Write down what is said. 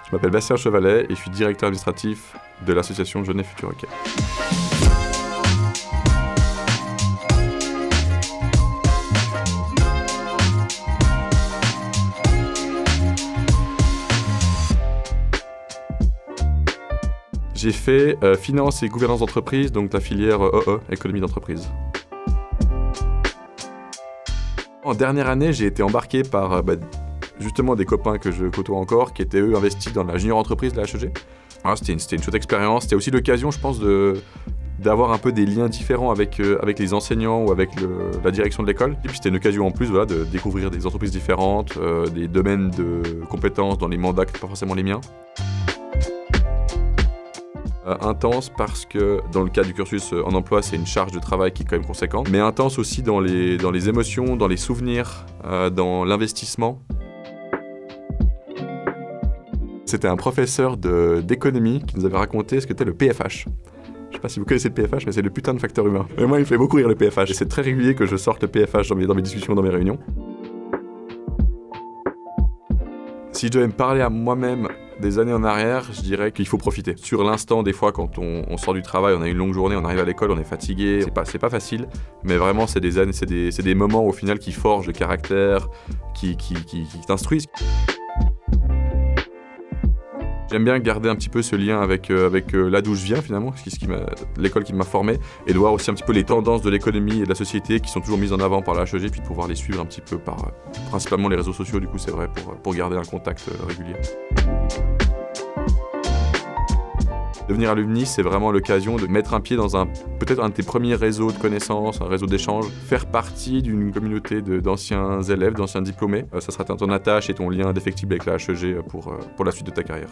Je m'appelle Bastien Chevalet et je suis directeur administratif de l'association Genève Futur Hockey. J'ai fait finance et gouvernance d'entreprise, donc la filière économie d'entreprise. En dernière année, j'ai été embarqué par justement des copains que je côtoie encore, qui étaient eux investis dans la junior entreprise de la HEG. Alors, c'était une chouette expérience, c'était aussi l'occasion, je pense, d'avoir un peu des liens différents avec les enseignants ou avec la direction de l'école. Et puis c'était une occasion en plus de découvrir des entreprises différentes, des domaines de compétences dans les mandats qui n'étaient pas forcément les miens. Intense parce que dans le cadre du cursus en emploi, c'est une charge de travail qui est quand même conséquente, mais intense aussi dans les émotions, dans les souvenirs, dans l'investissement. C'était un professeur d'économie qui nous avait raconté ce que était le PFH. Je sais pas si vous connaissez le PFH, mais c'est le putain de facteur humain. Et moi, il me fait beaucoup rire le PFH. Et c'est très régulier que je sorte le PFH dans mes discussions, dans mes réunions. Si je devais me parler à moi-même des années en arrière, je dirais qu'il faut profiter. Sur l'instant, des fois, quand on sort du travail, on a une longue journée, on arrive à l'école, on est fatigué, c'est pas facile, mais vraiment, c'est des années, c'est des moments au final qui forgent le caractère, qui t'instruisent. J'aime bien garder un petit peu ce lien avec là d'où je viens finalement, l'école qui m'a formé, et de voir aussi un petit peu les tendances de l'économie et de la société qui sont toujours mises en avant par la HEG, puis de pouvoir les suivre un petit peu par principalement les réseaux sociaux, du coup c'est vrai, pour garder un contact régulier. Devenir alumni, c'est vraiment l'occasion de mettre un pied dans peut-être un de tes premiers réseaux de connaissances, un réseau d'échanges, faire partie d'une communauté d'anciens élèves, d'anciens diplômés. Ça sera ton attache et ton lien indéfectible avec la HEG pour la suite de ta carrière.